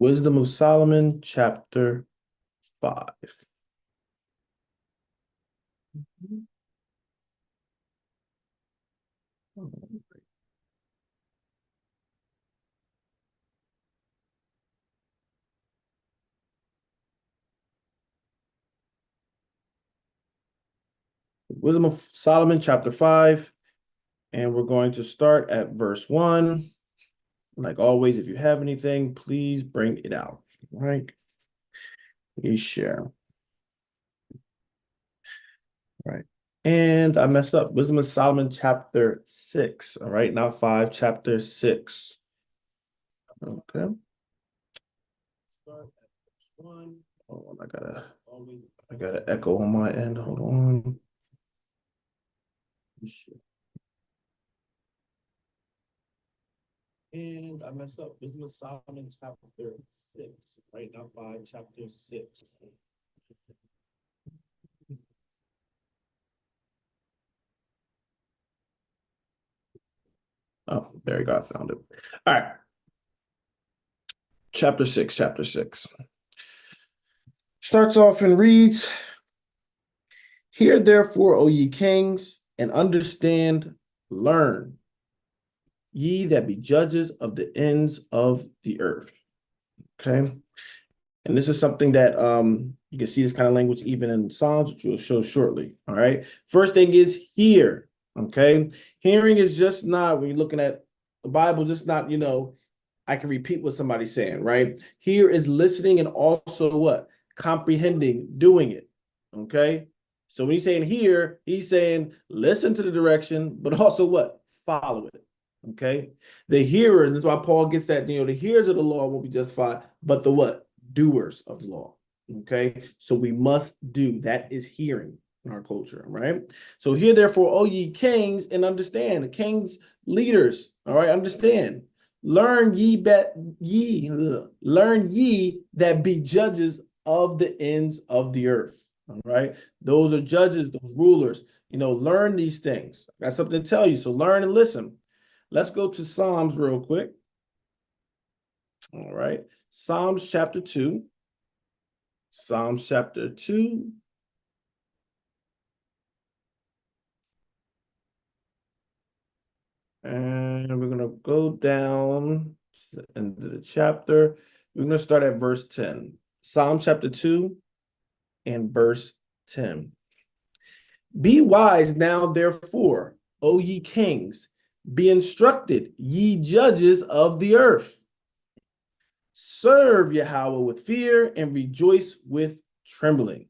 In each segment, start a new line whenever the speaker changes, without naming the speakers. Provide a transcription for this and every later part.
Wisdom of Solomon, chapter 5. Wisdom of Solomon, chapter 5. And we're going to start at verse 1. Like always, if you have anything, please bring it out. All right. Please share. All right. And I messed up. Wisdom of Solomon, chapter 6. All right. Not 5, chapter 6. Okay. Start at verse 1. Oh, I gotta echo on my end. Hold on. And I messed up. Wisdom of Solomon, chapter 6. Right, not 5, chapter 6. Oh, there you go. I found it. All right. Chapter 6, chapter 6. Starts off and reads, Hear therefore, O ye kings, and understand, learn, ye that be judges of the ends of the earth. Okay. And this is something that you can see this kind of language even in Psalms, which we'll show shortly. All right. First thing is hear. Okay. Hearing is just not, when you're looking at the Bible, just not, I can repeat what somebody's saying, right? Hear is listening and also what? Comprehending, doing it. Okay. So when he's saying hear, he's saying listen to the direction, but also what? Follow it. Okay. The hearers, that's why Paul gets that, the hearers of the law won't be justified, but the what? Doers of the law. Okay. So we must do. That is hearing in our culture, right? So hear therefore, O ye kings, and understand. The kings, leaders, all right, understand. Learn ye that be judges of the ends of the earth. All right. Those are judges, those rulers. Learn these things. I got something to tell you. So learn and listen. Let's go to Psalms real quick. All right. Psalms chapter 2. Psalms chapter 2. And we're going to go down to the end of the chapter. We're going to start at verse 10. Psalm chapter 2 and verse 10. Be wise now, therefore, O ye kings, be instructed, ye judges of the earth. Serve Yahweh with fear and rejoice with trembling.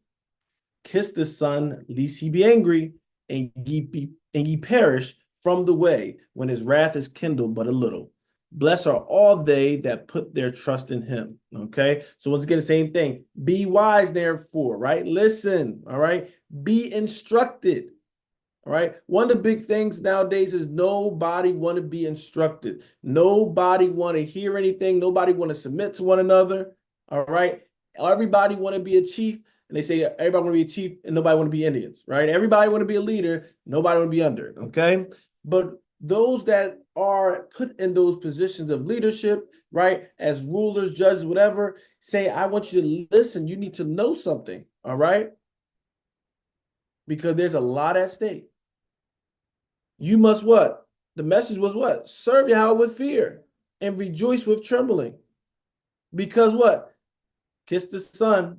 Kiss the Son, lest he be angry, and ye perish from the way when his wrath is kindled but a little. Blessed are all they that put their trust in him. Okay. So once again, the same thing. Be wise, therefore, right? Listen. All right. Be instructed. All right. One of the big things nowadays is nobody want to be instructed. Nobody want to hear anything. Nobody want to submit to one another. All right. Everybody want to be a chief. And they say everybody want to be a chief and nobody want to be Indians, right? Everybody want to be a leader. Nobody want to be under it. Okay. But those that are put in those positions of leadership, right, as rulers, judges, whatever, say, I want you to listen. You need to know something. All right. Because there's a lot at stake. You must what? The message was what? Serve Yahweh with fear and rejoice with trembling. Because what? Kiss the Son,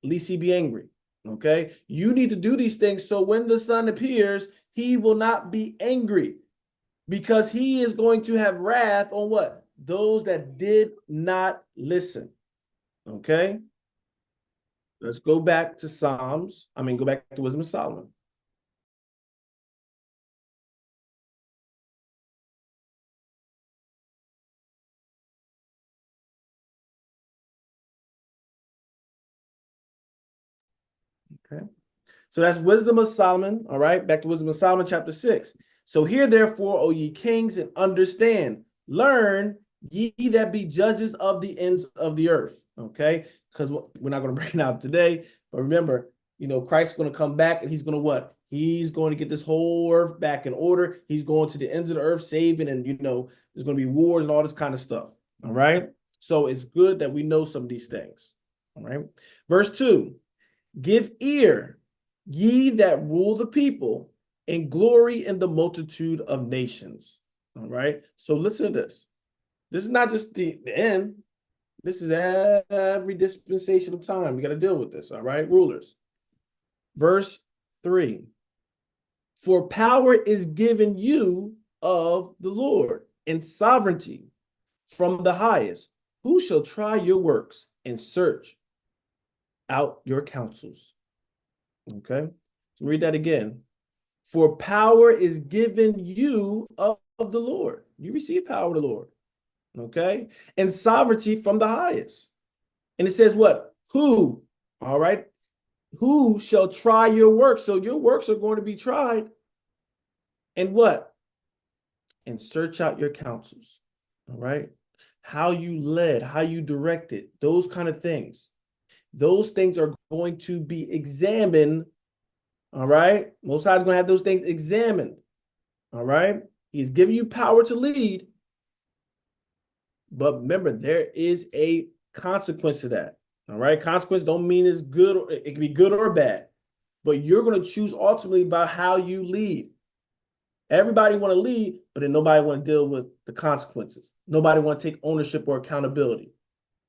lest he be angry. Okay? You need to do these things so when the Son appears, he will not be angry. Because he is going to have wrath on what? Those that did not listen. Okay? Let's go back to go back to Wisdom of Solomon. Okay. So that's Wisdom of Solomon. All right. Back to Wisdom of Solomon, chapter 6. So hear therefore, O ye kings, and understand, learn ye that be judges of the ends of the earth. Okay. Because we're not going to bring it out today. But remember, Christ's going to come back and he's going to what? He's going to get this whole earth back in order. He's going to the ends of the earth saving, and there's going to be wars and all this kind of stuff. All right. So it's good that we know some of these things. All right. Verse 2, give ear, ye that rule the people, and glory in the multitude of nations. All right. So listen to this. This is not just the end. This is every dispensation of time. We got to deal with this. All right. Rulers. Verse 3, for power is given you of the Lord, and sovereignty from the highest. Who shall try your works and search out your counsels? Okay. So read that again. For power is given you of the Lord. You receive power of the Lord. Okay. And sovereignty from the highest. And it says what? Who? All right. Who shall try your works? So your works are going to be tried. And what? And search out your counsels. All right. How you led, how you directed, those kind of things. Those things are going to be examined. All right. Most High is going to have those things examined. All right. He's giving you power to lead. But remember, there is a consequence to that. All right. Consequence don't mean it's good, or it can be good or bad. But you're going to choose ultimately about how you lead. Everybody want to lead, but then nobody want to deal with the consequences. Nobody want to take ownership or accountability,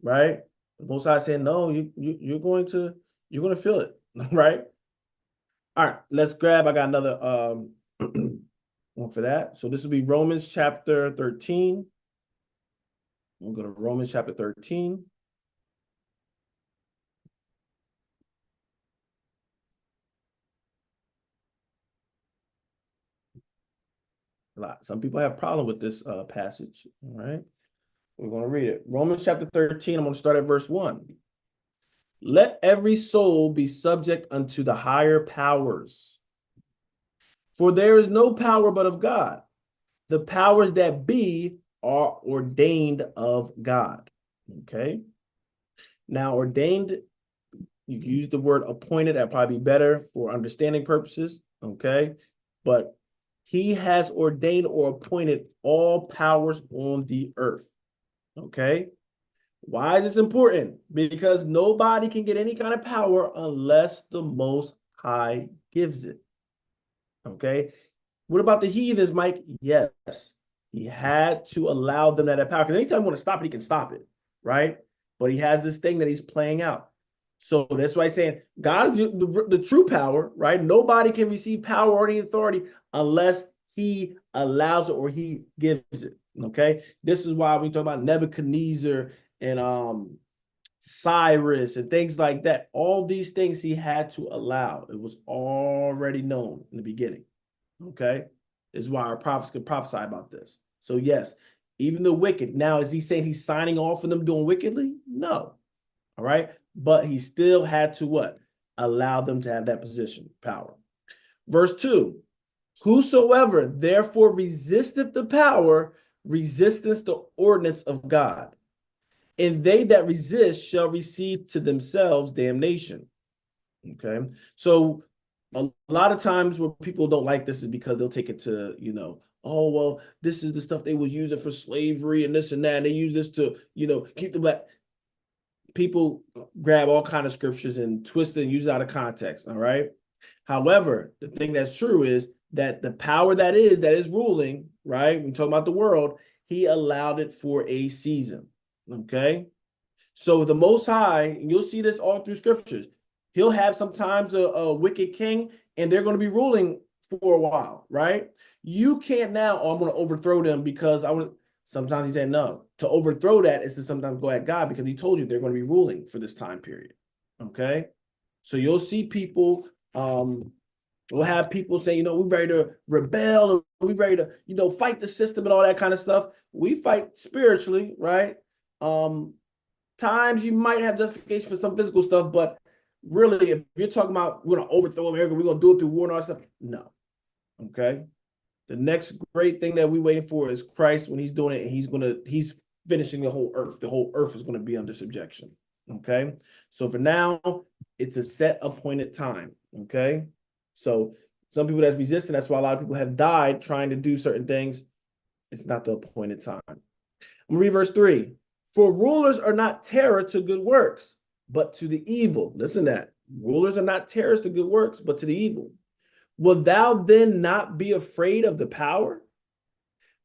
right? Most High saying, no, you're going to feel it, right? All right, let's grab. I got another one for that. So this will be Romans chapter 13. We'll go to Romans chapter 13. Some people have a problem with this passage, all right? We're going to read it. Romans chapter 13, I'm going to start at verse 1. Let every soul be subject unto the higher powers. For there is no power but of God. The powers that be are ordained of God. Okay. Now, ordained, you can use the word appointed. That'd probably be better for understanding purposes. Okay. But he has ordained or appointed all powers on the earth. Okay. Why is this important? Because nobody can get any kind of power unless the Most High gives it. Okay. What about the heathens, Mike? Yes. He had to allow them that power. Because anytime you want to stop it, he can stop it. Right. But he has this thing that he's playing out. So that's why I'm saying God is the true power, right? Nobody can receive power or any authority unless he allows it or he gives it. Okay. This is why we talk about Nebuchadnezzar and Cyrus and things like that. All these things he had to allow. It was already known in the beginning. Okay. This is why our prophets could prophesy about this. So yes, even the wicked. Now, is he saying he's signing off on them doing wickedly? No. All right. But he still had to what? Allow them to have that position, power. Verse 2, whosoever therefore resisteth the power, resisteth the ordinance of God. And they that resist shall receive to themselves damnation. Okay. So a lot of times where people don't like this is because they'll take it to, oh, well, this is the stuff they were using for slavery and this and that. And they use this to, keep the black. People grab all kind of scriptures and twist it and use it out of context. All right. However, the thing that's true is that the power that is ruling, right? We talk about the world, he allowed it for a season. Okay. So the Most High, and you'll see this all through scriptures, he'll have sometimes a wicked king and they're going to be ruling for a while, right? You can't now, I'm going to overthrow them because I want. Sometimes he said no. To overthrow that is to sometimes go at God because he told you they're going to be ruling for this time period. Okay. So you'll see people, we'll have people say, we're ready to rebel, we're ready to, fight the system and all that kind of stuff. We fight spiritually, right? Times you might have justification for some physical stuff, but really, if you're talking about we're going to overthrow America, we're going to do it through war and all that stuff, no. Okay. The next great thing that we're waiting for is Christ when he's doing it, and he's finishing the whole earth. The whole earth is going to be under subjection. Okay. So for now, it's a set appointed time. Okay. So some people that's resistant, that's why a lot of people have died trying to do certain things. It's not the appointed time. I'm going to read verse 3. For rulers are not terror to good works, but to the evil. Listen to that. Rulers are not terrors to good works, but to the evil. Will thou then not be afraid of the power?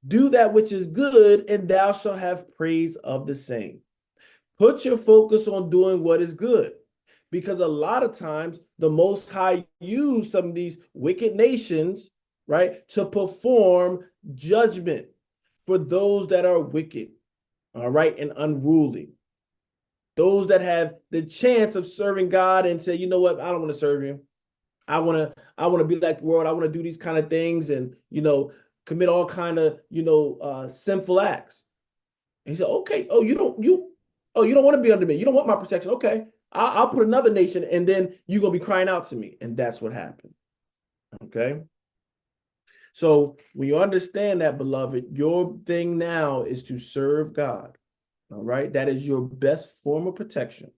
Do that which is good, and thou shalt have praise of the same. Put your focus on doing what is good, because a lot of times the Most High use some of these wicked nations, right, to perform judgment for those that are wicked, all right, and unruly. Those that have the chance of serving God and say, you know what, I don't want to serve you. I want to be like the world. I want to do these kind of things and, commit all kind of, sinful acts. And he said, okay, you don't want to be under me. You don't want my protection. Okay, I'll put another nation and then you're going to be crying out to me. And that's what happened. Okay. So when you understand that, beloved, your thing now is to serve God. All right. That is your best form of protection.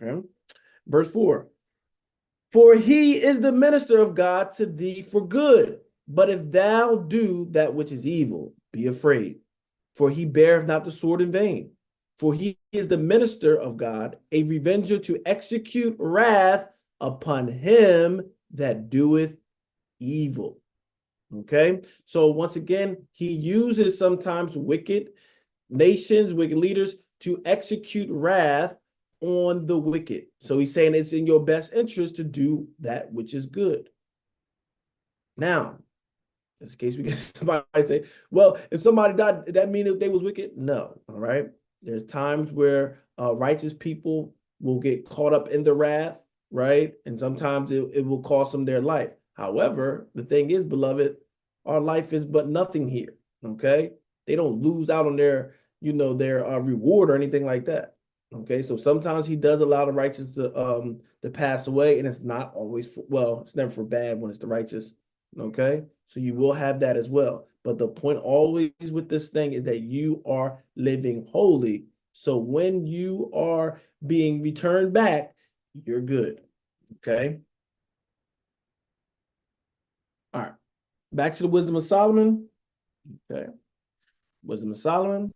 Okay. Verse 4. For he is the minister of God to thee for good. But if thou do that which is evil, be afraid. For he beareth not the sword in vain. For he is the minister of God, a revenger to execute wrath upon him that doeth evil. Okay. So once again, he uses sometimes wicked nations, wicked leaders to execute wrath on the wicked. So he's saying it's in your best interest to do that which is good. Now, in case we get somebody say, well, if somebody died, that mean if they was wicked? No. All right. There's times where righteous people will get caught up in the wrath, right? And sometimes it will cost them their life. However, the thing is, beloved, our life is but nothing here. Okay. They don't lose out on their reward or anything like that. Okay, so sometimes he does allow the righteous to pass away, and it's not always it's never for bad when it's the righteous. Okay, so you will have that as well. But the point always with this thing is that you are living holy. So when you are being returned back, you're good. Okay. All right. Back to the wisdom of Solomon. Okay. Wisdom of Solomon.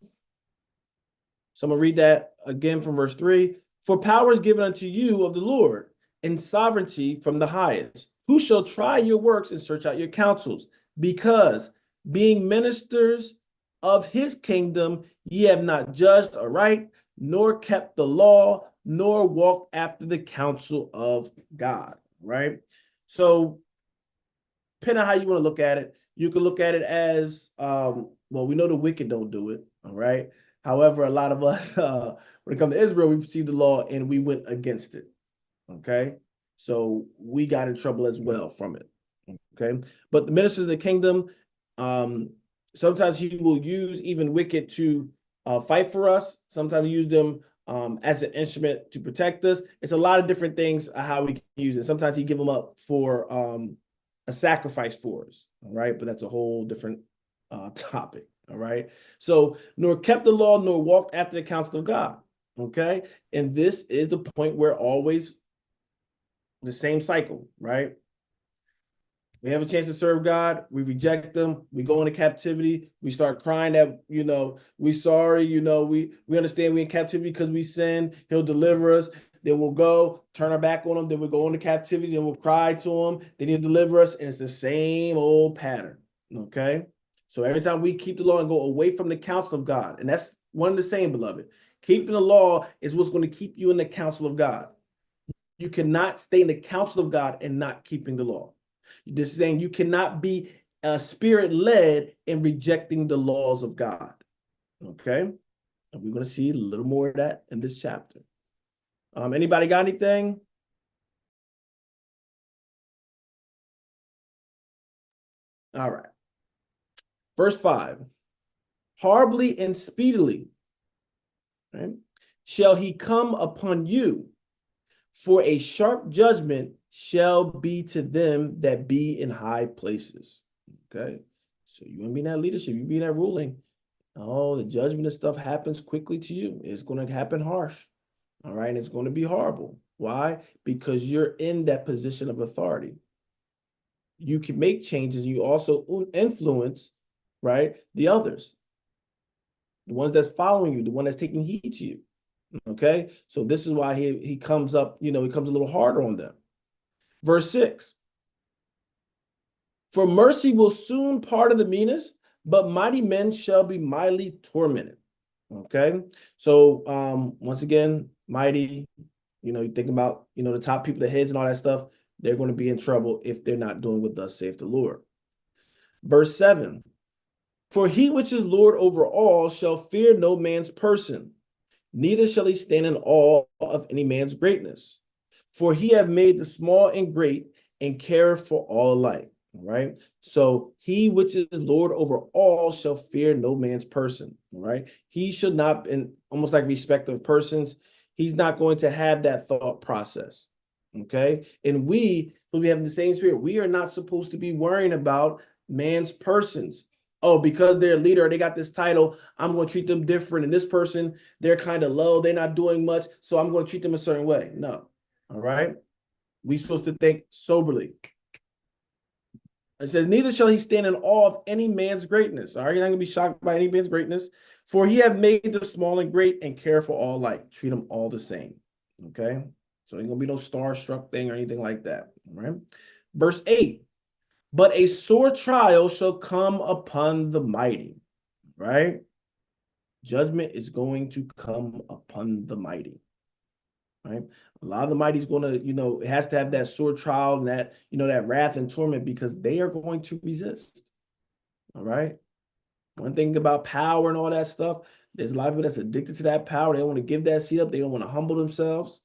So I'm going to read that again from verse 3. For power is given unto you of the Lord, and sovereignty from the highest. Who shall try your works and search out your counsels? Because being ministers of his kingdom, ye have not judged aright, nor kept the law, nor walked after the counsel of God. Right? So, depending on how you want to look at it, you can look at it as, we know the wicked don't do it. All right. However, a lot of us, when it comes to Israel, we received the law and we went against it. Okay. So we got in trouble as well from it. Okay. But the ministers of the kingdom, sometimes he will use even wicked to fight for us. Sometimes he use them as an instrument to protect us. It's a lot of different things how we can use it. Sometimes he give them up for a sacrifice for us. All right. But that's a whole different topic. All right. So, nor kept the law, nor walked after the counsel of God. Okay. And this is the point where always the same cycle, right? We have a chance to serve God. We reject them. We go into captivity. We start crying that, we sorry, we understand we in captivity because we sin. He'll deliver us. Then we'll go turn our back on him. Then we'll go into captivity. Then we'll cry to him. Then he'll deliver us. And it's the same old pattern. Okay. So every time we keep the law and go away from the counsel of God, and that's one and the same, beloved. Keeping the law is what's going to keep you in the counsel of God. You cannot stay in the counsel of God and not keeping the law. This is saying you cannot be spirit-led in rejecting the laws of God. Okay? And we're going to see a little more of that in this chapter. Anybody got anything? All right. Verse 5. Horribly and speedily, right, shall he come upon you, for a sharp judgment shall be to them that be in high places. Okay. So you want to be in that leadership, you be in that ruling. Oh, the judgment and stuff happens quickly to you. It's going to happen harsh. All right. And it's going to be horrible. Why? Because you're in that position of authority. You can make changes. You also influence, right, the others. the ones that's following you, the one that's taking heed to you. Okay, so this is why he comes up, he comes a little harder on them. Verse 6. For mercy will soon pardon the meanest, but mighty men shall be mightily tormented. Okay, so once again, mighty, you think about, the top people, the heads and all that stuff, they're going to be in trouble if they're not doing what thus saith the Lord. Verse 7. For he which is Lord over all shall fear no man's person, neither shall he stand in awe of any man's greatness. For he have made the small and great, and care for all alike. All right. So he which is Lord over all shall fear no man's person. All right. He should not, in almost like respect of persons, he's not going to have that thought process. Okay. And we have the same spirit. We are not supposed to be worrying about man's persons. Oh, because they're a leader, they got this title, I'm going to treat them different. And this person, they're kind of low, they're not doing much, so I'm going to treat them a certain way. No. All right. We're supposed to think soberly. It says, neither shall he stand in awe of any man's greatness. All right, you're not going to be shocked by any man's greatness. For he have made the small and great, and care for all alike. Treat them all the same. Okay. So ain't going to be no starstruck thing or anything like that. All right. Verse 8. But a sore trial shall come upon the mighty, right? Judgment is going to come upon the mighty, right? A lot of the mighty is going to, it has to have that sore trial and that, that wrath and torment, because they are going to resist, all right? One thing about power and all that stuff, there's a lot of people that's addicted to that power. They don't want to give that seat up. They don't want to humble themselves,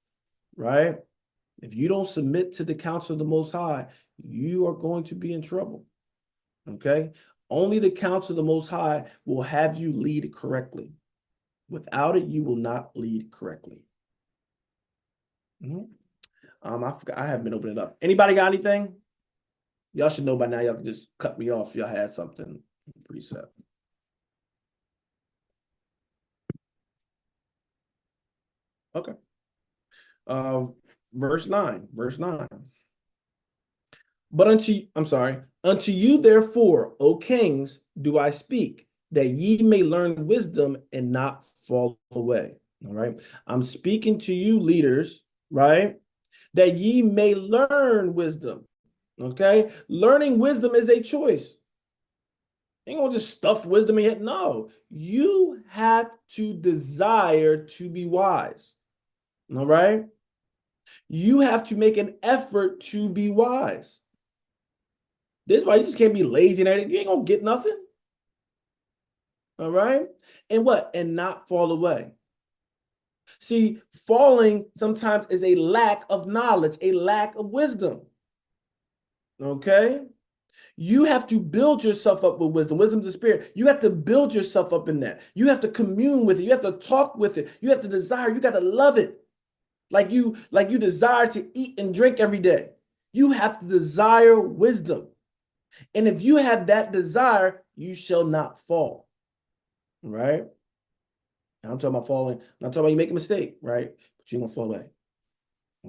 right? If you don't submit to the counsel of the Most High, you are going to be in trouble. Okay? Only the counsel of the Most High will have you lead correctly. Without it, you will not lead correctly. I forgot, I haven't been opening it up. Anybody got anything? Y'all should know by now. Y'all can just cut me off if y'all had something preset. Okay. Verse 9. But unto you therefore, O kings, do I speak, that ye may learn wisdom and not fall away. All right. I'm speaking to you, leaders, right? That ye may learn wisdom. Okay. Learning wisdom is a choice. You ain't gonna just stuff wisdom in your head. No, you have to desire to be wise. All right. You have to make an effort to be wise. This is why you just can't be lazy and everything. You ain't gonna get nothing. All right. And what? And not fall away. See, falling sometimes is a lack of knowledge, a lack of wisdom. Okay. You have to build yourself up with wisdom. Wisdom's the spirit. You have to build yourself up in that. You have to commune with it. You have to talk with it. You have to desire. You got to love it. Like you desire to eat and drink every day. You have to desire wisdom. And if you have that desire, you shall not fall. Right? I'm talking about falling. I'm not talking about you make a mistake, right? But you're going to fall away.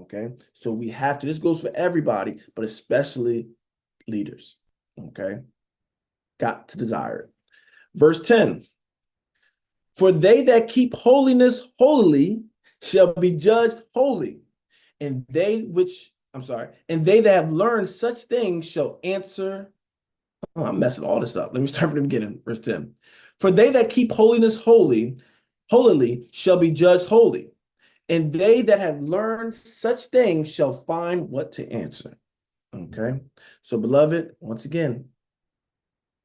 Okay? So we have to, this goes for everybody, but especially leaders. Okay? Got to desire it. Verse 10. For they that keep holiness holy shall be judged holy. And they that have learned such things shall answer. Oh, I'm messing all this up. Let me start from the beginning. Verse 10. For they that keep holiness holily shall be judged holy. And they that have learned such things shall find what to answer. Okay. So, beloved, once again,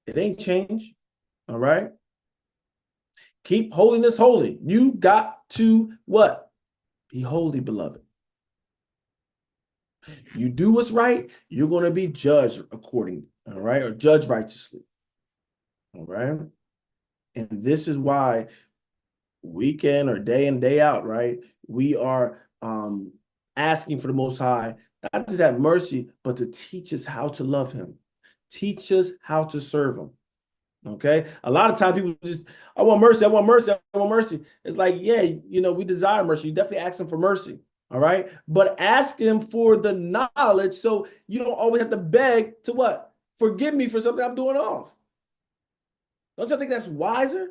it ain't changed. All right. Keep holiness holy. You got to what? Be holy, beloved. You do what's right, you're going to be judged accordingly. All right. Or judged righteously. All right. And this is why week in or day in, day out, right? We are asking for the Most High, not just have mercy, but to teach us how to love him. Teach us how to serve him. Okay. A lot of times people just, I want mercy, I want mercy, I want mercy. It's like, yeah, we desire mercy. You definitely ask him for mercy. All right. But ask him for the knowledge so you don't always have to beg to what? Forgive me for something I'm doing off. Don't you think that's wiser?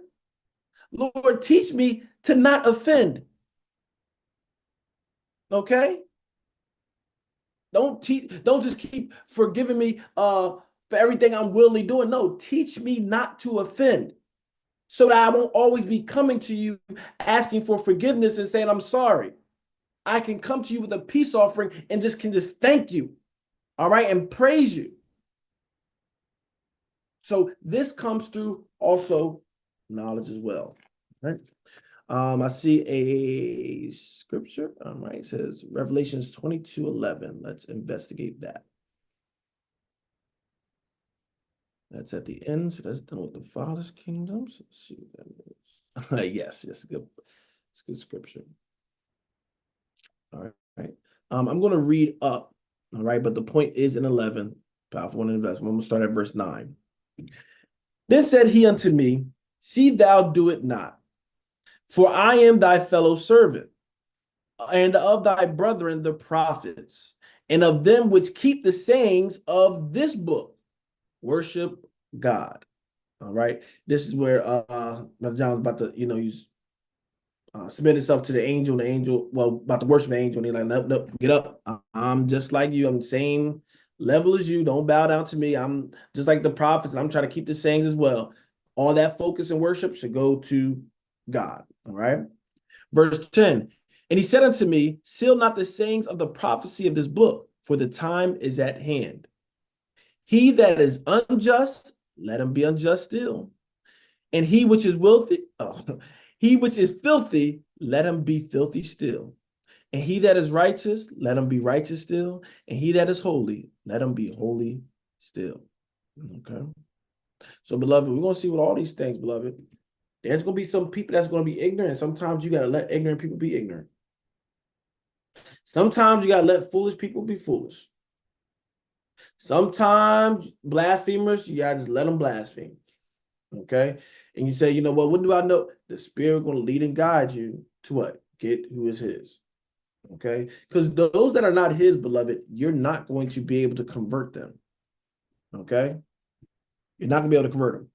Lord, teach me to not offend. Okay? Don't just keep forgiving me for everything I'm willingly doing. No, teach me not to offend so that I won't always be coming to you asking for forgiveness and saying I'm sorry. I can come to you with a peace offering and just thank you. All right, and praise you. So this comes through also knowledge as well. Right? I see a scripture. All right, it says Revelations 22:11. Let's investigate that. That's at the end. So that's done with the Father's kingdom. So let's see what that is. Yes, good. It's good scripture. All right. I'm going to read up. All right, but the point is in 11. Powerful one investment. I'm going to start at verse 9. Then said he unto me, see thou do it not, for I am thy fellow servant, and of thy brethren the prophets, and of them which keep the sayings of this book. Worship God. All right. This is where Brother John's about to, he's submit himself to the angel, and the angel, about to worship the angel, and he's like, nope, nope, get up. I'm just like you. I'm the same level as you. Don't bow down to me. I'm just like the prophets, and I'm trying to keep the sayings as well. All that focus and worship should go to God. All right. Verse 10. And he said unto me, seal not the sayings of the prophecy of this book, for the time is at hand. He that is unjust, let him be unjust still. And he which is he which is filthy, let him be filthy still. And he that is righteous, let him be righteous still. And he that is holy, let him be holy still. Okay. So, beloved, we're going to see with all these things, beloved. There's going to be some people that's going to be ignorant. And sometimes you got to let ignorant people be ignorant. Sometimes you got to let foolish people be foolish. Sometimes blasphemers, you got to just let them blaspheme. Okay. And you say, you know what do I know? The Spirit going to lead and guide you to what? Get who is his. Okay. Because those that are not his, beloved, you're not going to be able to convert them. Okay. You're not going to be able to convert them.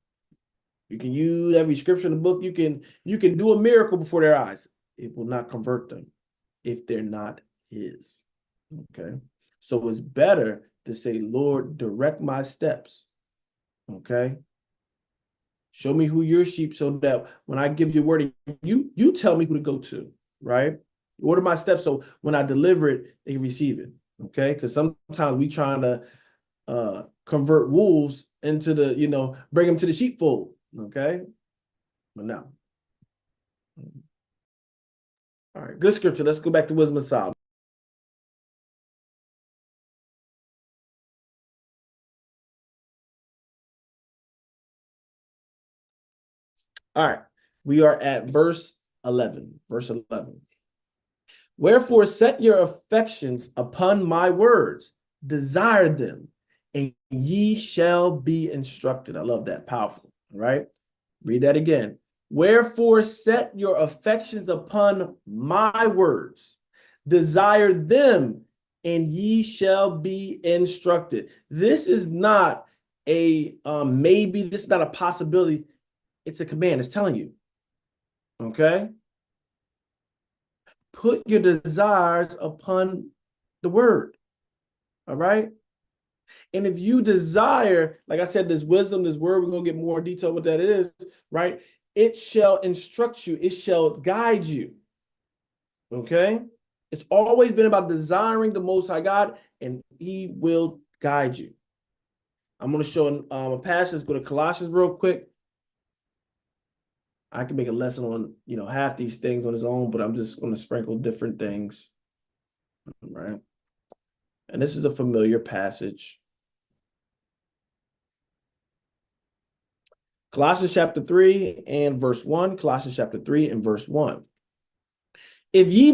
You can use every scripture in the book. You can do a miracle before their eyes. It will not convert them if they're not his. Okay. So it's better to say, Lord, direct my steps. Okay. Show me who your sheep, so that when I give you word, you tell me who to go to, right? Order my steps so when I deliver it, they receive it. Okay. Because sometimes we trying to convert wolves into bring them to the sheepfold. Okay. But now. All right, good scripture. Let's go back to Wisdom of Solomon. All right, we are at verse 11. Verse 11. Wherefore set your affections upon my words, desire them, and ye shall be instructed. I love that. Powerful. All right, read that again. Wherefore set your affections upon my words, desire them, and ye shall be instructed. This is not a maybe. This is not a possibility. It's a command. It's telling you. Okay. Put your desires upon the word. All right. And if you desire, like I said, this wisdom, this word, we're going to get more detail what that is, right? It shall instruct you. It shall guide you. Okay. It's always been about desiring the Most High God, and he will guide you. I'm going to show a passage. Let's go to Colossians real quick. I can make a lesson on, half these things on his own, but I'm just going to sprinkle different things. All right. And this is a familiar passage. Colossians chapter 3 and verse 1. Colossians chapter 3 and verse 1. If ye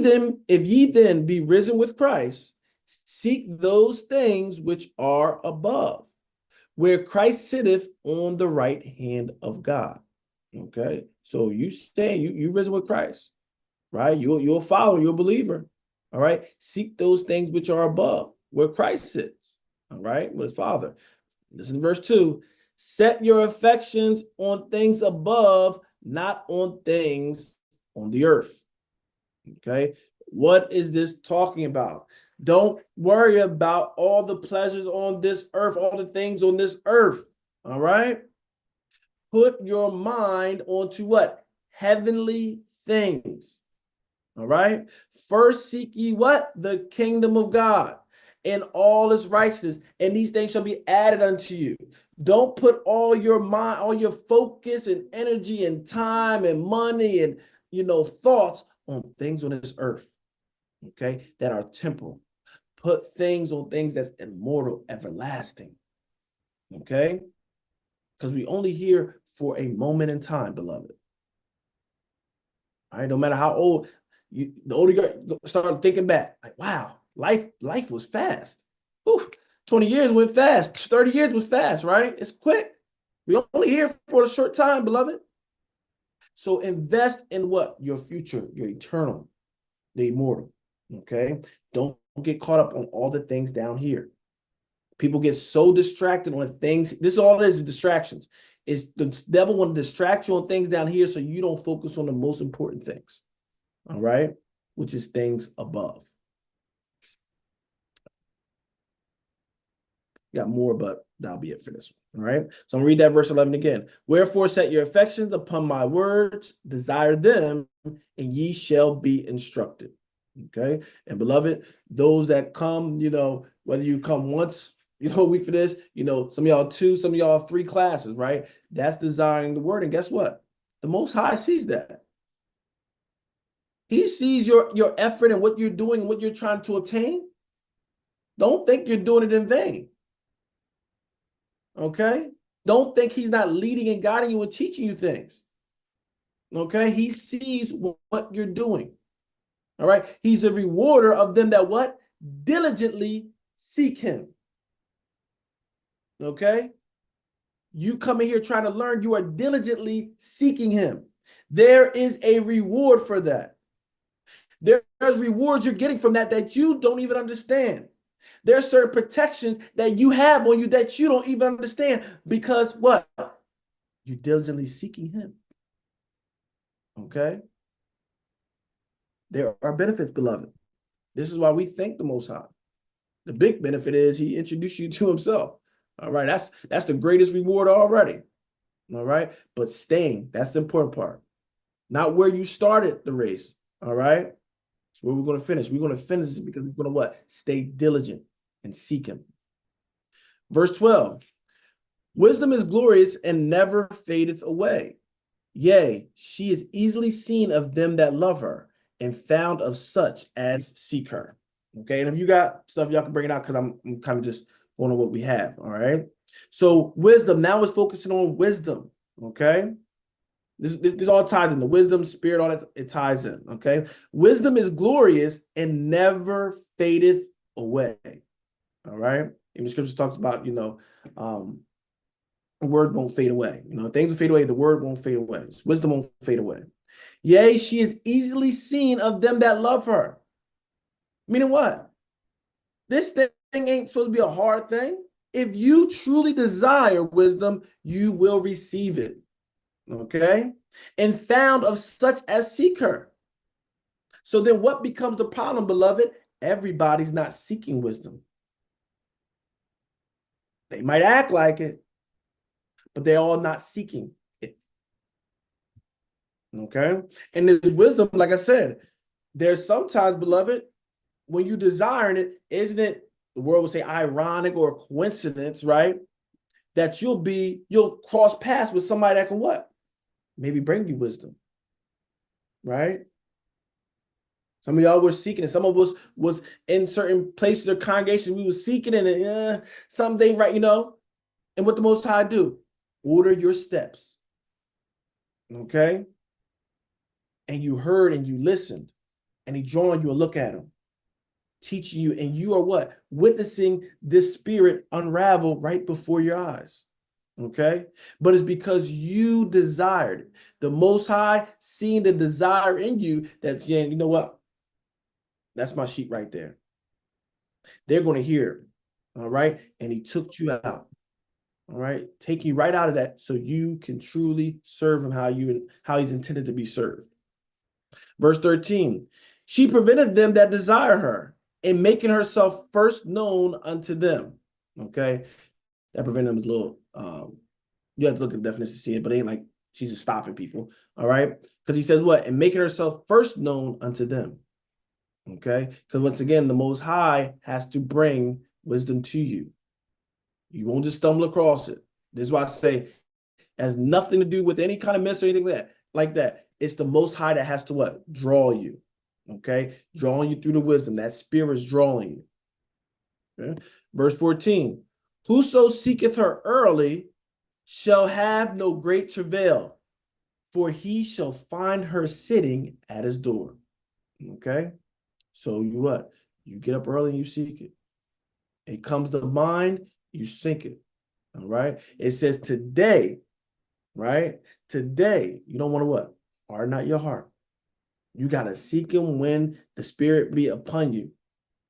then be risen with Christ, seek those things which are above, where Christ sitteth on the right hand of God. Okay, so you stay, you risen with Christ, right? You're a follower, you're a believer. All right, seek those things which are above, where Christ sits. All right, with his Father. Listen to verse 2. Set your affections on things above, not on things on the earth. Okay. What is this talking about? Don't worry about all the pleasures on this earth, all the things on this earth. All right. Put your mind onto what? Heavenly things. All right. First seek ye what? The kingdom of God and all its righteousness, and these things shall be added unto you. Don't put all your mind, all your focus and energy and time and money and thoughts on things on this earth, okay, that are temporal. Put things on things that's immortal, everlasting, okay? Because we only here for a moment in time, beloved. All right, no matter how old the older you start thinking back, like, wow, life was fast. Whew, 20 years went fast. 30 years was fast, right? It's quick. We only here for a short time, beloved. So invest in what? Your future, your eternal, the immortal. Okay. Don't get caught up on all the things down here. People get so distracted on things. This is all it is distractions. It's the devil want to distract you on things down here so you don't focus on the most important things. All right. Which is things above. Got more, but that'll be it for this one. All right. So I'm gonna read that verse 11 again. Wherefore set your affections upon my words, desire them, and ye shall be instructed. Okay. And beloved, those that come, whether you come once, a week for this, some of y'all 2, some of y'all 3 classes, right? That's desiring the word. And guess what? The Most High sees that. He sees your effort and what you're doing and what you're trying to obtain. Don't think you're doing it in vain. Okay? Don't think he's not leading and guiding you and teaching you things. Okay? He sees what you're doing. All right? He's a rewarder of them that what? Diligently seek him. Okay? You come in here trying to learn, you are diligently seeking him. There is a reward for that. There's rewards you're getting from that you don't even understand. There's certain protections that you have on you that you don't even understand because what? You're diligently seeking him. Okay? There are benefits, beloved. This is why we thank the Most High. The big benefit is he introduced you to himself. All right, that's the greatest reward already. All right, but staying, that's the important part. Not where you started the race. All right, that's where we're going to finish. We're going to finish it because we're going to what? Stay diligent and seek him. Verse 12, wisdom is glorious and never fadeth away. Yea, she is easily seen of them that love her and found of such as seek her. Okay, and if you got stuff, y'all can bring it out because I'm kind of just going on what we have. All right, so wisdom now is focusing on wisdom. Okay, this all ties in the wisdom, spirit, all that, it ties in. Okay, wisdom is glorious and never fadeth away. All right, and the scripture talks about the word won't fade away. Things will fade away, the word won't fade away. Wisdom won't fade away. Yea, she is easily seen of them that love her. Meaning what? This thing ain't supposed to be a hard thing. If you truly desire wisdom, you will receive it. Okay? And found of such as seek her. So then what becomes the problem, beloved? Everybody's not seeking wisdom. They might act like it, but they're all not seeking it. Okay? And there's wisdom, like I said, there's sometimes, beloved, when you desiring it, isn't it, the world would say ironic or a coincidence, right? That you'll cross paths with somebody that can what? Maybe bring you wisdom, right? Some of y'all were seeking it. Some of us was in certain places or congregations, we were seeking it and something, right, And what the Most High do? Order your steps, okay? And you heard and you listened, and he drawing you a look at him, teaching you, and you are what? Witnessing this spirit unravel right before your eyes. Okay? But it's because you desired it. The Most High seeing the desire in you that, yeah, you know what? That's my sheep right there. They're going to hear it. All right? And he took you out. All right, take you right out of that so you can truly serve him how he's intended to be served. Verse 13, she prevented them that desire her in making herself first known unto them. Okay, that prevented them is a little, you have to look at the definition to see it, but it ain't like she's just stopping people. All right, because he says what? And making herself first known unto them. Okay, because once again, the Most High has to bring wisdom to you. You won't just stumble across it. This is why I say it has nothing to do with any kind of mystery or anything like that. It's the Most High that has to what? Draw you. Okay? Drawing you through the wisdom. That spirit is drawing you. Okay? Verse 14. Whoso seeketh her early shall have no great travail, for he shall find her sitting at his door. Okay? So you what? You get up early and you seek it. It comes to mind, you seek it. All right. It says today, right? Today, you don't want to what? Harden not your heart. You got to seek him when the spirit be upon you.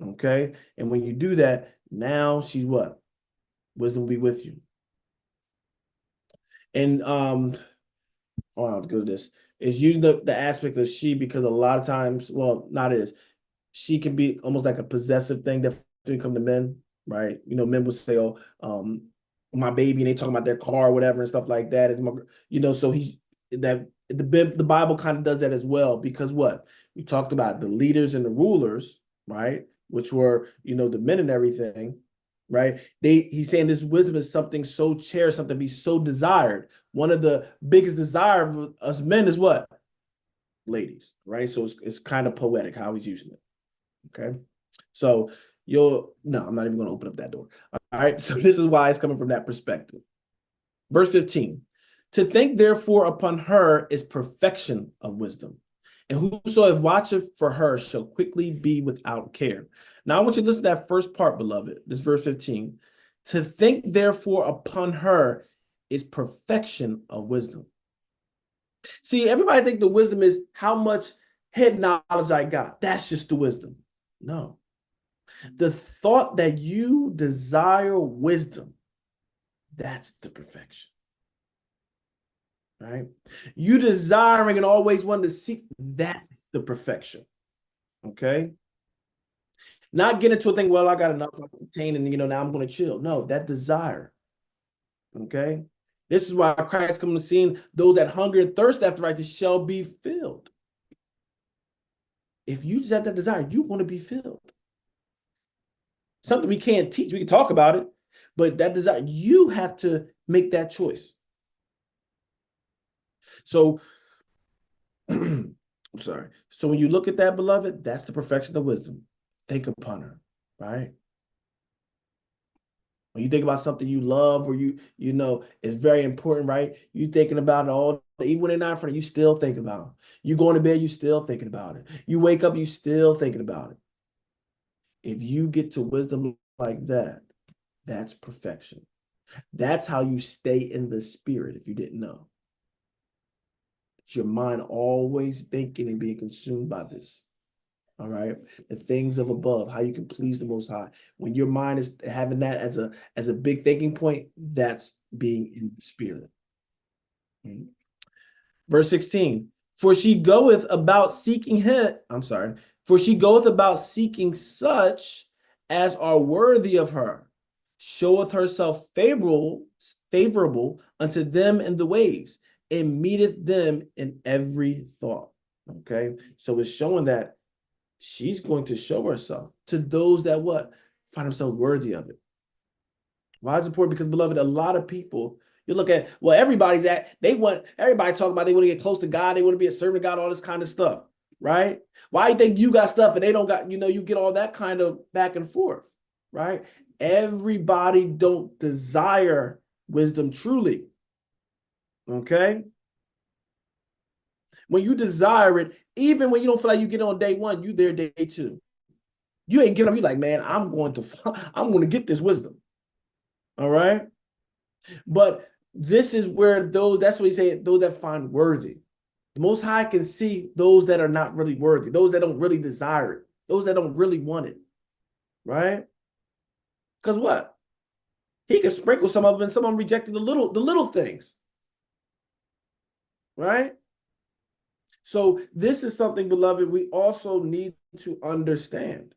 Okay. And when you do that, now she's what? Wisdom will be with you. And oh, I'll go to this. It's using the aspect of she because a lot of times, well, not is. She can be almost like a possessive thing that come to men, right? You know, men will say, "Oh, my baby," and they talk about their car or whatever and stuff like that. It's my, you know, so he's that the Bible kind of does that as well because what we talked about the leaders and the rulers, right? Which were the men and everything, right? He's saying this wisdom is something so cherished, something to be so desired. One of the biggest desire of us men is what? Ladies, right? So it's kind of poetic how he's using it. Okay. So no, I'm not even going to open up that door. All right. So this is why it's coming from that perspective. Verse 15, to think therefore upon her is perfection of wisdom. And whosoever watcheth for her shall quickly be without care. Now I want you to listen to that first part, beloved. This verse 15. To think therefore upon her is perfection of wisdom. See, everybody think the wisdom is how much head knowledge I got. That's just the wisdom. No. The thought that you desire wisdom, that's the perfection. Right? You desiring and always wanting to seek, that's the perfection. Okay? Not get into a thing, well, I got enough, I can obtain, and now I'm going to chill. No, that desire. Okay? This is why Christ comes to the scene, those that hunger and thirst after righteousness shall be filled. If you just have that desire, you want to be filled. Something we can't teach. We can talk about it, but that desire, you have to make that choice. So, I'm sorry. So when you look at that, beloved, that's the perfection of wisdom. Think upon her, right? When you think about something you love or you know it's very important, right? You thinking about it all, even when they're not in front of you, still thinking about it. You going to bed, you still thinking about it. You wake up, you still thinking about it. If you get to wisdom like that, that's perfection. That's how you stay in the spirit, if you didn't know. It's your mind always thinking and being consumed by this. All right. The things of above, how you can please the Most High. When your mind is having that as a big thinking point, that's being in the spirit. Verse 16, for she goeth about seeking such as are worthy of her, showeth herself favorable unto them in the ways, and meeteth them in every thought. Okay, so it's showing that she's going to show herself to those that what? Find themselves worthy of it. Why is it important? Because, beloved, a lot of people, you look at, well, everybody talking about they want to get close to God, they want to be a servant of God, all this kind of stuff, right? Why do you think you got stuff and they don't got, you get all that kind of back and forth, right? Everybody don't desire wisdom truly, okay? When you desire it, even when you don't feel like you get on day one, you there day two. You ain't giving up. You like, man, I'm going to get this wisdom. All right. But this is where that's what he said, those that find worthy. The Most High can see those that are not really worthy, those that don't really desire it, those that don't really want it. Right? Because what? He can sprinkle some of them, and some of them rejected the little things. Right? So this is something, beloved, we also need to understand.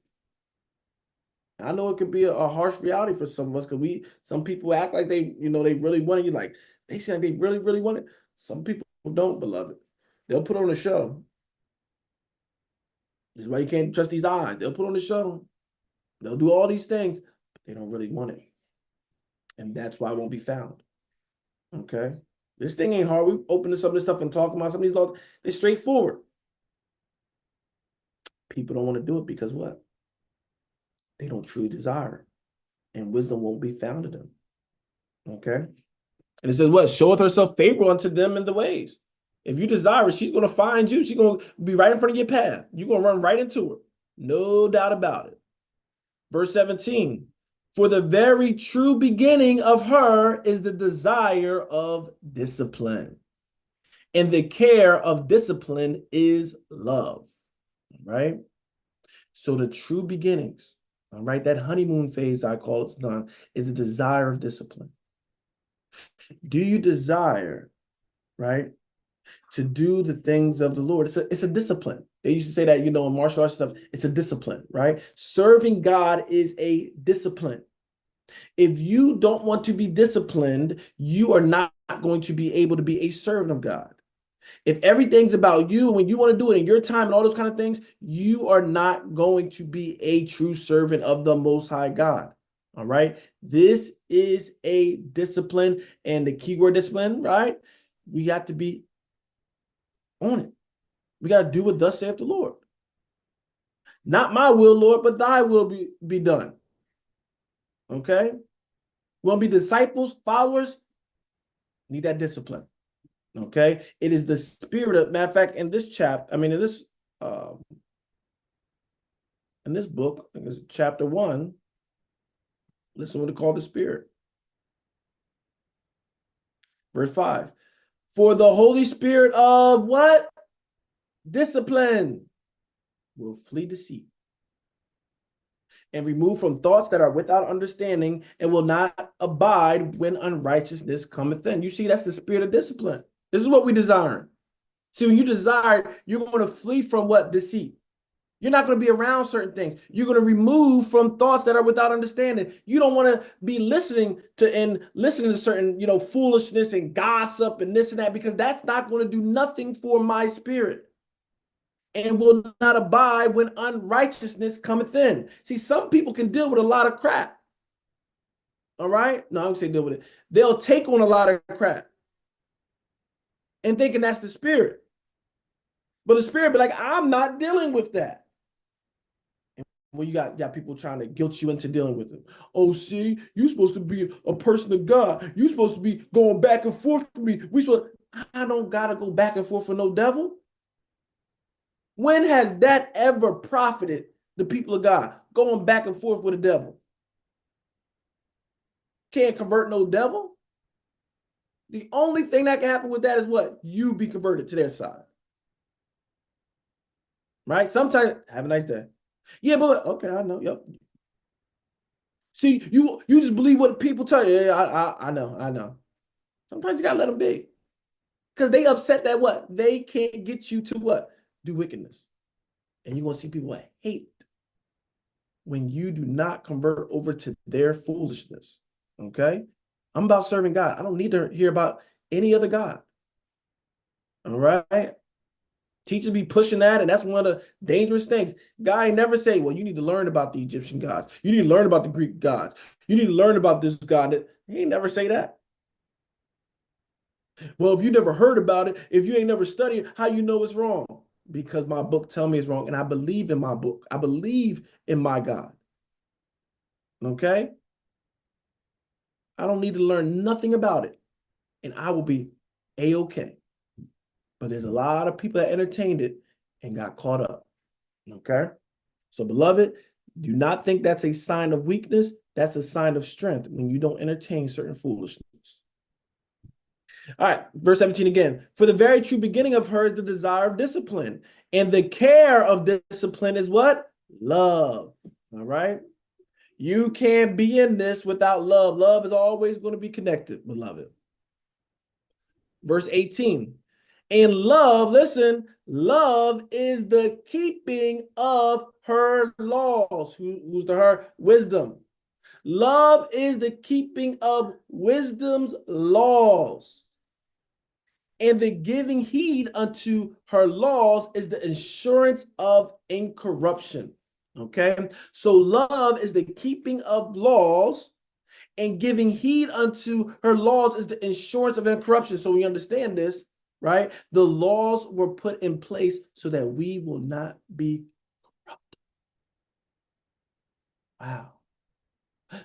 I know it could be a harsh reality for some of us, because some people act like they really want it. You like, they say they really, really want it. Some people don't, beloved. They'll put on a show. This is why you can't trust these eyes. They'll put on a show. They'll do all these things, but they don't really want it. And that's why it won't be found. Okay? This thing ain't hard. We open some of this stuff and talk about some of these laws. They're straightforward. People don't want to do it because what? They don't truly desire. And wisdom won't be found in them. Okay? And it says what? Showeth herself favorable unto them in the ways. If you desire it, she's going to find you. She's going to be right in front of your path. You're going to run right into her. No doubt about it. Verse 17. For the very true beginning of her is the desire of discipline. And the care of discipline is love. Right? So the true beginnings, all right, that honeymoon phase, I call it, is the desire of discipline. Do you desire, right, to do the things of the Lord? It's a discipline. They used to say that, in martial arts stuff, it's a discipline, right? Serving God is a discipline. If you don't want to be disciplined, you are not going to be able to be a servant of God. If everything's about you, when you want to do it in your time and all those kind of things, you are not going to be a true servant of the Most High God. All right. This is a discipline, and the keyword discipline, right? We got to be on it. We got to do what thus saith the Lord. Not my will, Lord, but thy will be done. Okay. We want to be disciples, followers, need that discipline. Okay. It is the spirit of, matter of fact, in this chapter, in this book, I think it's chapter 1. Listen what it called the spirit. Verse 5. For the Holy Spirit of what? Discipline will flee deceit and remove from thoughts that are without understanding, and will not abide when unrighteousness cometh in. You see, that's the spirit of discipline. This is what we desire. See, when you desire, you're going to flee from what? Deceit. You're not going to be around certain things. You're going to remove from thoughts that are without understanding. You don't want to be listening to certain, foolishness and gossip and this and that, because that's not going to do nothing for my spirit, and will not abide when unrighteousness cometh in. See, some people can deal with a lot of crap. All right? No, I don't say deal with it. They'll take on a lot of crap and thinking that's the spirit. But the spirit be like, I'm not dealing with that. Well, you got people trying to guilt you into dealing with it. Oh, see, you're supposed to be a person of God. You're supposed to be going back and forth with me. I don't got to go back and forth with no devil. When has that ever profited the people of God? Going back and forth with the devil. Can't convert no devil. The only thing that can happen with that is what? You be converted to their side. Right? Sometimes, have a nice day. Yeah, but okay, I know. Yep. See, you just believe what people tell you. Yeah, I know. Sometimes you gotta let them be, because they upset that what? They can't get you to what? Do wickedness. And you're gonna see people hate when you do not convert over to their foolishness. Okay? I'm about serving God. I don't need to hear about any other God. All right? Teachers be pushing that, and that's one of the dangerous things. God ain't never say, well, you need to learn about the Egyptian gods. You need to learn about the Greek gods. You need to learn about this God. He ain't never say that. Well, if you never heard about it, if you ain't never studied, how you know it's wrong? Because my book tell me it's wrong, and I believe in my book. I believe in my God. Okay? I don't need to learn nothing about it, and I will be A-okay. But there's a lot of people that entertained it and got caught up. Okay? So, beloved, do not think that's a sign of weakness. That's a sign of strength when you don't entertain certain foolishness. All right, verse 17 again. For the very true beginning of her is the desire of discipline. And the care of discipline is what? Love. All right? You can't be in this without love. Love is always going to be connected, beloved. Verse 18. And love, listen, love is the keeping of her laws. Who's the her? Wisdom. Love is the keeping of wisdom's laws. And the giving heed unto her laws is the assurance of incorruption. Okay, so love is the keeping of laws, and giving heed unto her laws is the assurance of incorruption. So we understand this, right? The laws were put in place so that we will not be corrupt. Wow.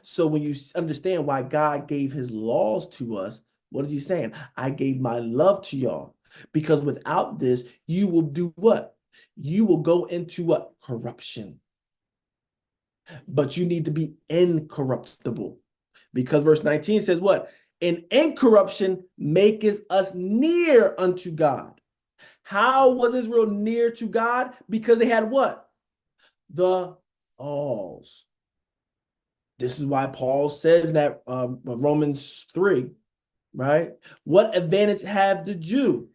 So when you understand why God gave his laws to us, what is he saying? I gave my love to y'all, because without this, you will do what? You will go into what? Corruption. But you need to be incorruptible, because verse 19 says what? And incorruption maketh us near unto God. How was Israel near to God? Because they had what? The laws. This is why Paul says that Romans 3, right? What advantage have the Jew?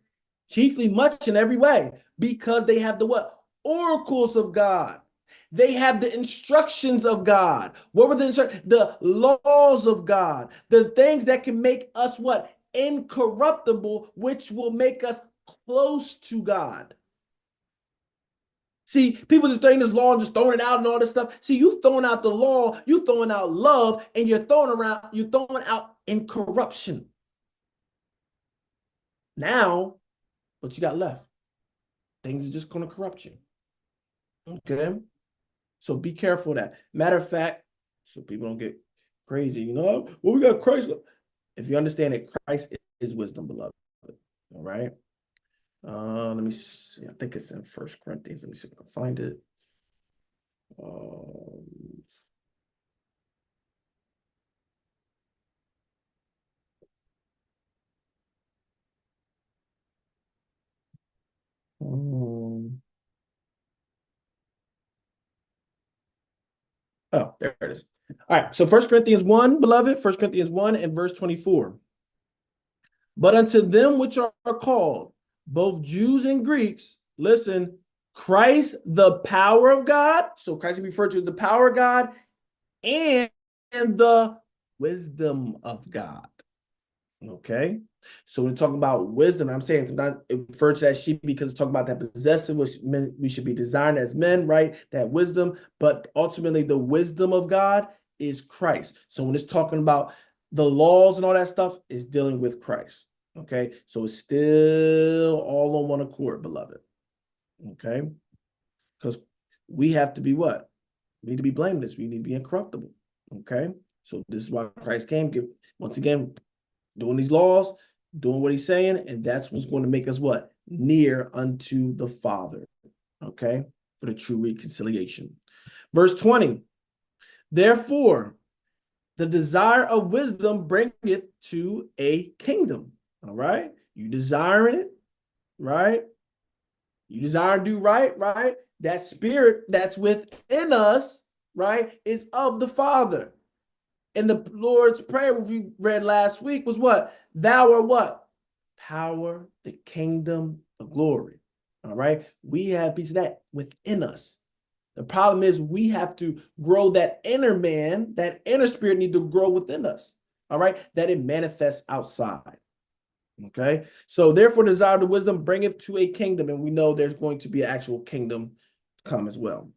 Chiefly much in every way, because they have the what? Oracles of God. They have the instructions of God. What were the instructions? The laws of God. The things that can make us what? Incorruptible, which will make us close to God. See, people just throwing this law and just throwing it out and all this stuff. See, you throwing out the law, you throwing out love, and you're throwing out incorruption. Now, what you got left? Things are just going to corrupt you. Okay? So be careful of that. Matter of fact, so people don't get crazy, well, we got Christ. If you understand that Christ is wisdom, beloved. All right? Let me see. I think it's in 1 Corinthians. Let me see if I can find it. Oh, there it is. All right. So 1 Corinthians 1, beloved, 1 Corinthians 1 and verse 24. But unto them which are called, both Jews and Greeks, listen, Christ, the power of God. So Christ is referred to as the power of God and the wisdom of God. Okay. So we're talking about wisdom. I'm saying sometimes it refers to that sheep because it's talking about that possessive, which we should be designed as men, right? That wisdom, but ultimately the wisdom of God is Christ. So when it's talking about the laws and all that stuff, is dealing with Christ. Okay. So it's still all on one accord, beloved. Okay. Because we have to be what? We need to be blameless. We need to be incorruptible. Okay. So this is why Christ came. Once again, doing these laws, doing what he's saying, and that's what's going to make us what? Near unto the Father, okay? For the true reconciliation. Verse 20, therefore, the desire of wisdom bringeth to a kingdom, all right? You desiring it, right? You desire to do right, right? That spirit that's within us, right, is of the Father. And the Lord's Prayer we read last week was what? Thou art what? Power, the kingdom, the glory. All right. We have piece of that within us. The problem is we have to grow that inner man, that inner spirit need to grow within us. All right. That it manifests outside. Okay. So therefore, desire the wisdom bringeth to a kingdom. And we know there's going to be an actual kingdom come as well.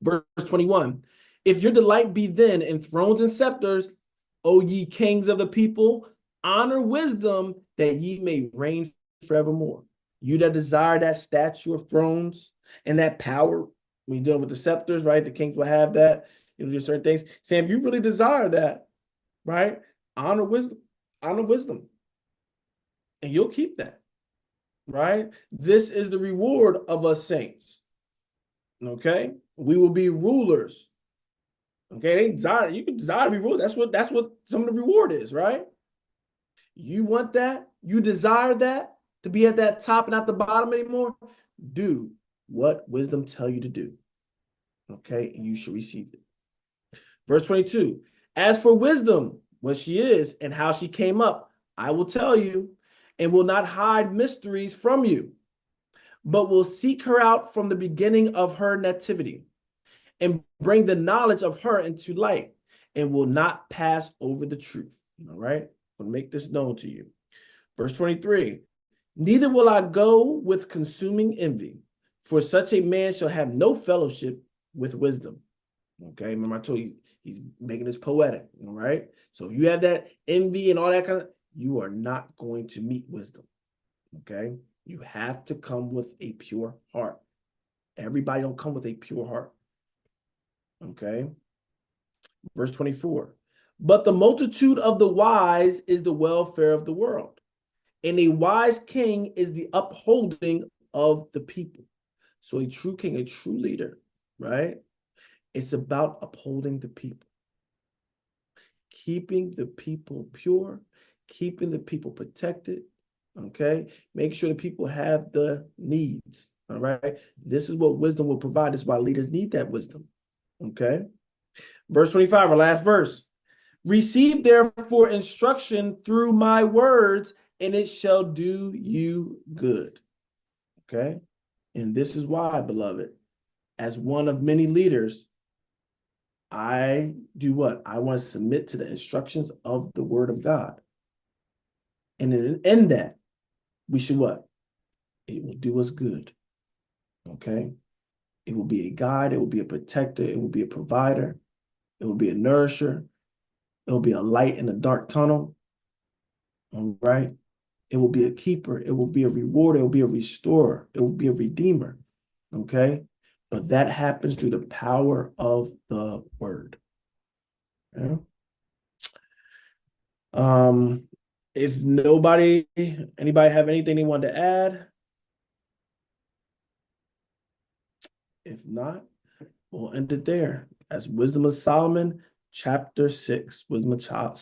Verse 21. If your delight be then in thrones and scepters, O ye kings of the people, honor wisdom that ye may reign forevermore. You that desire that statue of thrones and that power, when you're dealing with the scepters, right? The kings will have that. You know, there's certain things. Saying if you really desire that, right? Honor wisdom, and you'll keep that, right? This is the reward of us saints. Okay, we will be rulers. Okay, they desire, you can desire to be ruled. That's what some of the reward is, right? You want that, you desire that, to be at that top and not the bottom anymore. Do what wisdom tell you to do. Okay, and you should receive it. Verse 22, as for wisdom, what she is and how she came up, I will tell you, and will not hide mysteries from you, but will seek her out from the beginning of her nativity, and bring the knowledge of her into light, and will not pass over the truth. All right, I'm going to make this known to you. Verse 23, neither will I go with consuming envy, for such a man shall have no fellowship with wisdom. Okay, remember I told you he's making this poetic, all right? So if you have that envy and all that kind of, you are not going to meet wisdom, okay? You have to come with a pure heart. Everybody don't come with a pure heart, okay? Verse 24, but the multitude of the wise is the welfare of the world, and a wise king is the upholding of the people. So a true king, a true leader, right? It's about upholding the people, keeping the people pure, keeping the people protected, okay? Make sure the people have the needs, all right? This is what wisdom will provide. This is why leaders need that wisdom, okay? Verse 25, our last verse. Receive therefore instruction through my words, and it shall do you good, okay? And this is why, beloved, as one of many leaders, I do what? I want to submit to the instructions of the word of God. And in that, we should what? It will do us good. Okay? It will be a guide. It will be a protector. It will be a provider. It will be a nourisher. It will be a light in a dark tunnel. All right? It will be a keeper. It will be a rewarder. It will be a restorer. It will be a redeemer. Okay? But that happens through the power of the word. Yeah? If anybody have anything they want to add? If not, we'll end it there. That's Wisdom of Solomon, chapter 6. Wisdom of Solomon.